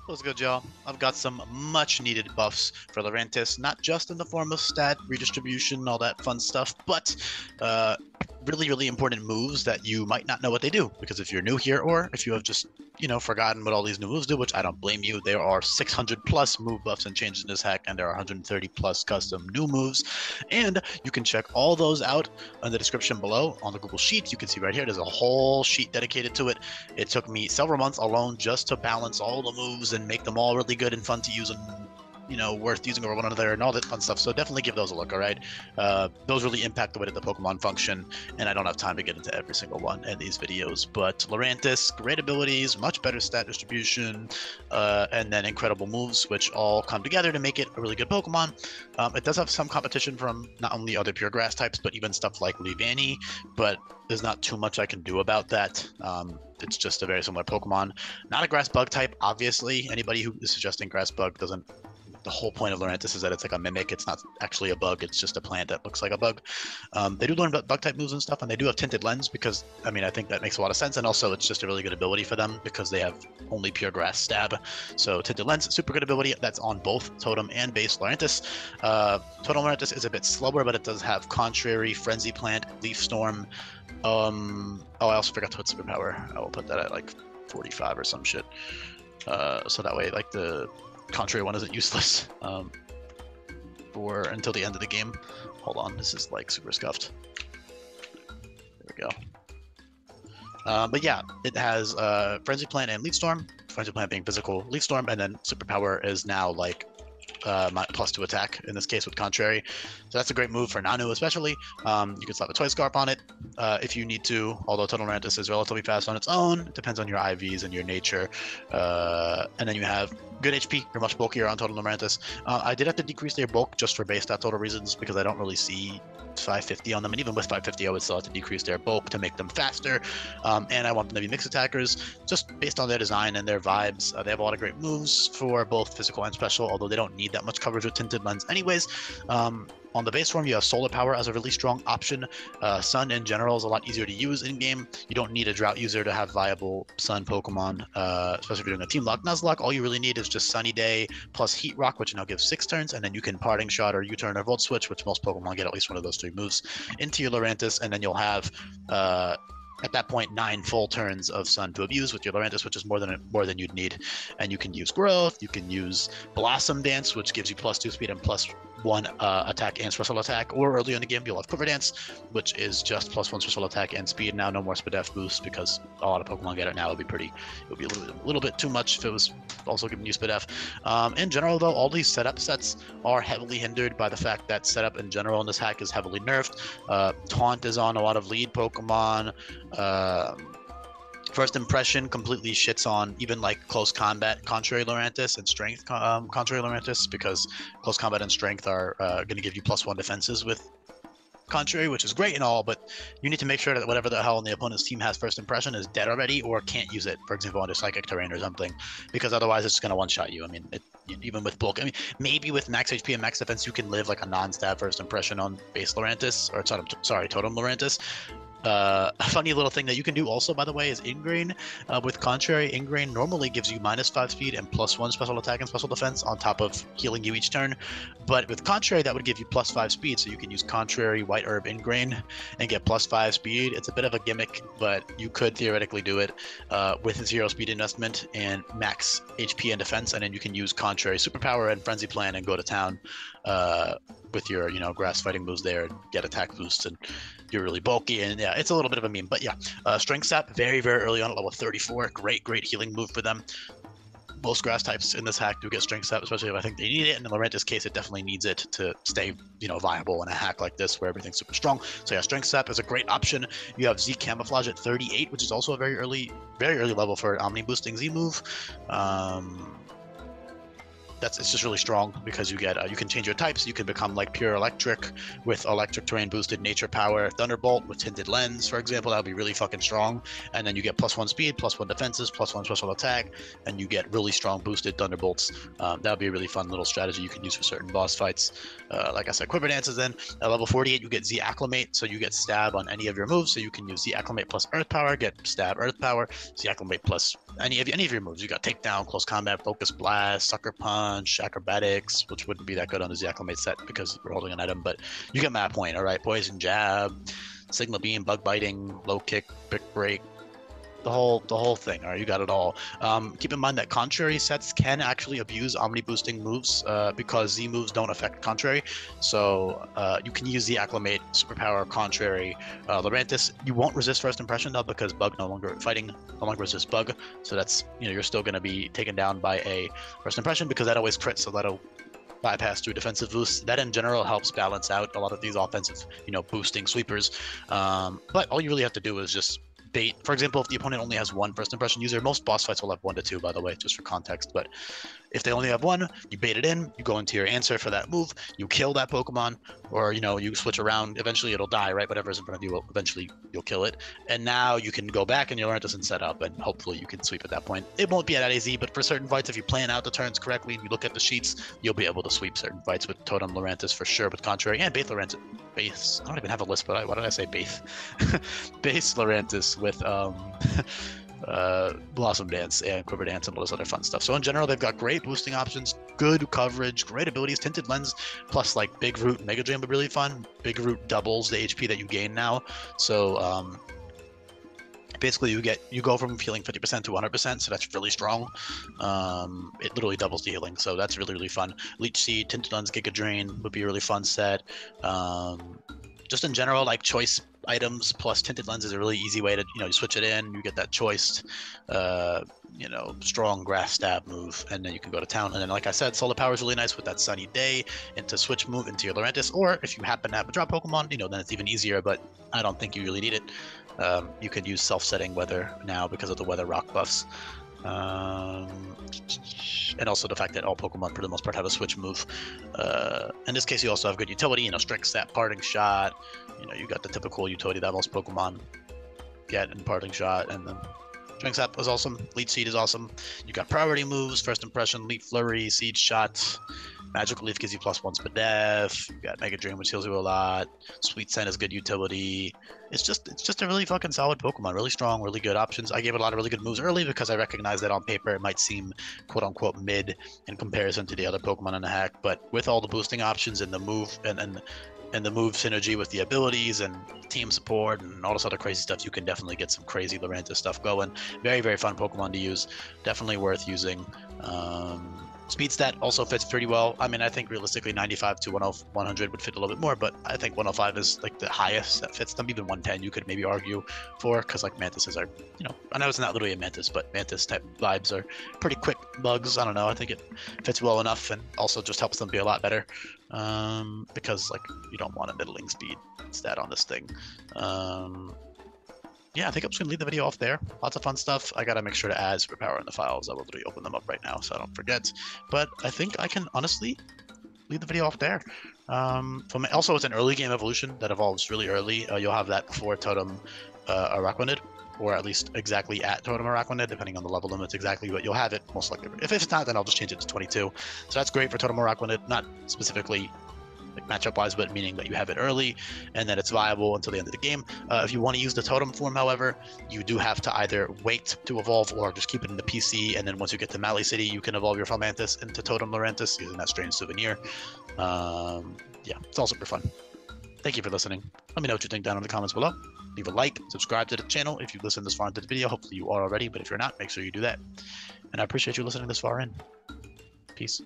What's good, y'all? I've got some much needed buffs for Lurantis, not just in the form of stat redistribution, all that fun stuff, but really important moves that you might not know what they do. Because if you're new here, or if you have just, forgotten what all these new moves do, which I don't blame you, there are 600 plus move buffs and changes in this hack, and there are 130 plus custom new moves. And you can check all those out in the description below on the Google Sheet. You can see right here, there's a whole sheet dedicated to it. It took me several months alone just to balance all the moves and make them all really good and fun to use and worth using over one another and all that fun stuff. So definitely give those a look. All right, those really impact the way that the Pokemon function, and I don't have time to get into every single one in these videos. But Lurantis, great abilities, much better stat distribution, and then incredible moves, which all come together to make it a really good Pokemon. It does have some competition from not only other pure grass types, but even stuff like Leavanny, but there's not too much I can do about that. It's just a very similar Pokemon. Not a grass bug type, obviously. Anybody who is suggesting grass bug doesn't. The whole point of Lurantis is that it's like a mimic. It's not actually a bug. It's just a plant that looks like a bug. They do learn bug type moves and stuff, and they do have tinted lens because, I think that makes a lot of sense. And also, it's just a really good ability for them because they have only pure grass stab. So tinted lens, super good ability. That's on both Totem and base Lurantis. Totem Lurantis is a bit slower, but it does have Contrary, Frenzy Plant, Leaf Storm. I also forgot to put Superpower. I will put that at like 45 or some shit. So that way, like the Contrary one isn't useless for until the end of the game. Hold on, this is like super scuffed. There we go. But yeah, it has Frenzy Plant and Leaf Storm. Frenzy Plant being physical, Leaf Storm, and then Superpower is now like +2 attack in this case with Contrary. So that's a great move for Nanu especially. You can slap a Toy Scarp on it if you need to, although Total Lurantis is relatively fast on its own. It depends on your IVs and your nature. And then you have good HP. You're much bulkier on Total Lurantis. I did have to decrease their bulk just for base stat total reasons because I don't really see 550 on them, and even with 550 I would still have to decrease their bulk to make them faster, and I want them to be mixed attackers just based on their design and their vibes. They have a lot of great moves for both physical and special, although they don't need that much coverage with tinted lens anyways. On the base form, you have Solar Power as a really strong option. Sun in general is a lot easier to use in game. You don't need a Drought user to have viable Sun Pokemon, especially if you're doing a Team Lock Nuzlocke. All you really need is just Sunny Day plus Heat Rock, which now gives 6 turns, and then you can Parting Shot or U-Turn or Volt Switch, which most Pokemon get at least one of those 3 moves, into your Lurantis, and then you'll have at that point 9 full turns of Sun to abuse with your Lurantis, which is more than you'd need. And you can use Growth, you can use Blossom Dance, which gives you +2 speed and +1 attack and special attack, or early in the game you'll have Quiver Dance, which is just +1 special attack and speed. Now no more Spadef boost because a lot of Pokemon get it now. It would be a little bit too much if it was also giving you Spadef. In general though, all these setup sets are heavily hindered by the fact that setup in general in this hack is heavily nerfed. Taunt is on a lot of lead Pokemon. First Impression completely shits on even like Close Combat Contrary Lurantis and Strength Contrary Lurantis, because Close Combat and Strength are going to give you +1 defenses with Contrary, which is great and all, but you need to make sure that whatever the hell in the opponent's team has First Impression is dead already or can't use it, for example, under Psychic Terrain or something, because otherwise it's just going to one-shot you. Even with bulk, maybe with max HP and max defense you can live like a non-stab First Impression on base Lurantis, or Totem Lurantis. A funny little thing that you can do also, by the way, is Ingrain. With Contrary, Ingrain normally gives you -5 speed and +1 special attack and special defense on top of healing you each turn. But with Contrary, that would give you +5 speed, so you can use Contrary, White Herb, Ingrain, and get +5 speed. It's a bit of a gimmick, but you could theoretically do it with 0 speed investment and max HP and defense, and then you can use Contrary Superpower and Frenzy Plan and go to town with your grass fighting moves there and get attack boosts, and you're really bulky, and yeah, it's a little bit of a meme. But yeah, Strength Sap very early on at level 34, great healing move for them. Most grass types in this hack do get Strength Sap, especially if I think they need it. And in Lurantis' case, it definitely needs it to stay, viable in a hack like this where everything's super strong. So yeah, Strength Sap is a great option. You have Z Camouflage at 38, which is also a very early level for Omni boosting Z move. it's just really strong because you get you can change your types. You can become like pure electric with electric terrain boosted nature power thunderbolt with tinted lens, for example. That would be really fucking strong. And then you get +1 speed, +1 defenses, +1 special attack, and you get really strong boosted thunderbolts. That would be a really fun little strategy you can use for certain boss fights. Like I said, Quiver Dance is then at level 48. You get Z Acclimate, so you get stab on any of your moves. So you can use Z Acclimate plus Earth Power, get stab Earth Power, Z Acclimate plus any of your moves. You got takedown, close combat, focus blast, sucker punch, acrobatics, which wouldn't be that good on the Z Acclimate set because we're holding an item, but you get my point. All right, poison jab, signal beam, bug biting, low kick, brick break, the whole thing. All right, you got it all. Keep in mind that contrary sets can actually abuse omni boosting moves because Z moves don't affect contrary. So you can use the acclimate, superpower, contrary, Lurantis. You won't resist first impression though because bug no longer resists bug. So that's, you know, you're still going to be taken down by a first impression because that always crits. So that'll bypass through defensive boosts. That in general helps balance out a lot of these offensive, you know, boosting sweepers. But all you really have to do is just bait. For example, if the opponent only has one first impression user, most boss fights will have 1 to 2, by the way, just for context. But if they only have one, you bait it in, you go into your answer for that move, you kill that Pokemon, or, you know, you switch around. Eventually it'll die, right? Whatever's in front of you, eventually you'll kill it. And now you can go back and you'll learn this and set up, and hopefully you can sweep at that point. It won't be at AZ, but for certain fights, if you plan out the turns correctly and you look at the sheets, you'll be able to sweep certain fights with Totem Lurantis for sure, with Contrary, and Base Lurantis. Base, I don't even have a list, but why did I say Base? Base Lurantis with Blossom Dance and Quiver Dance and all this other fun stuff. So in general, they've got great boosting options, good coverage, great abilities. Tinted Lens plus like Big Root, Mega Jam would be really fun. Big Root doubles the HP that you gain now. So basically you go from healing 50% to 100%, so that's really strong. It literally doubles the healing, so that's really, really fun. Leech Seed, Tinted Lens, Giga Drain would be a really fun set. Just in general, like choice items plus Tinted Lens is a really easy way to, you know, you switch it in, you get that choiced, you know, strong grass stab move, and then you can go to town. And then, like I said, Solar Power is really nice with that Sunny Day into switch move into your Lurantis, or if you happen to have a drop Pokemon, you know, then it's even easier, but I don't think you really need it. You can use self-setting weather now because of the weather rock buffs. And also the fact that all Pokemon for the most part have a switch move. In this case, you also have good utility, you know, Strength Sap, Parting Shot. You know, you got the typical utility that most Pokemon get in Parting Shot, and then Strength Sap is awesome. Leech Seed is awesome. You got priority moves, First Impression, Leaf Flurry, Seed Shot. Magical Leaf gives you +1 Spadef. You got Mega Drain, which heals you a lot. Sweet Scent is good utility. It's just a really fucking solid Pokemon. Really strong, really good options. I gave it a lot of really good moves early because I recognize that on paper it might seem quote unquote mid in comparison to the other Pokemon in the hack. But with all the boosting options and the move and the move synergy with the abilities and team support and all this other crazy stuff, you can definitely get some crazy Lurantis stuff going. Very, very fun Pokemon to use. Definitely worth using. Speed stat also fits pretty well. I mean, I think realistically 95 to 100 would fit a little bit more, but I think 105 is like the highest that fits them. Even 110 you could maybe argue for, because like Mantises are, you know, I know it's not literally a Mantis, but Mantis type vibes are pretty quick bugs. I don't know, I think it fits well enough, and also just helps them be a lot better, because like you don't want a middling speed stat on this thing. Yeah, I think I'm just gonna leave the video off there. Lots of fun stuff. I gotta make sure to add superpower in the files. I will literally open them up right now so I don't forget. But I think I can honestly leave the video off there. Also, it's an early game evolution that evolves really early. You'll have that before Totem Araquanid, or at least exactly at Totem Araquanid, depending on the level limits exactly, but you'll have it most likely. If it's not, then I'll just change it to 22. So that's great for Totem Araquanid, not specifically like matchup wise, but meaning that you have it early and that it's viable until the end of the game. If you want to use the totem form, however, you do have to either wait to evolve or just keep it in the PC, and then once you get to Mali City, you can evolve your Fomantis into Totem Lurantis using that strange souvenir. Yeah, it's all super fun. Thank you for listening. Let me know what you think down in the comments below. Leave a like, subscribe to the channel if you've listened this far into the video. Hopefully you are already, but if you're not, make sure you do that. And I appreciate you listening this far in. Peace.